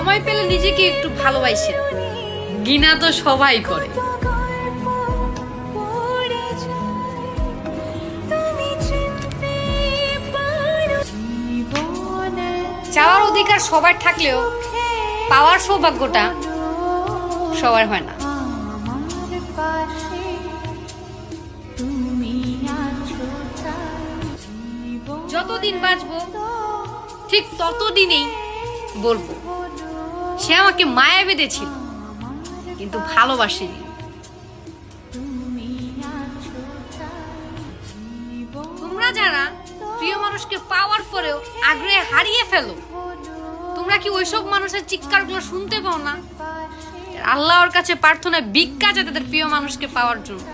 সময় পেলে নিজেকে একটু ভালোবাসেন। ঘৃণা তো সবাই করে। চাওয়ার অধিকার সবার থাকলেও পাওয়ার সৌভাগ্যটা সবার হয় না। যতদিন বাঁচবো ঠিক ততদিনই বলবো সে আমাকে মায়া বেঁধেছিল কিন্তু ভালোবাসেনি। তোমরা যারা প্রিয় মানুষকে পাওয়ার পরেও আগ্রহে হারিয়ে ফেলো, তোমরা কি ওইসব মানুষের চিৎকারগুলো শুনতে পাও না? আল্লাহর কাছে প্রার্থনা ভিক্ষা চায় তাদের প্রিয় মানুষকে পাওয়ার জন্য।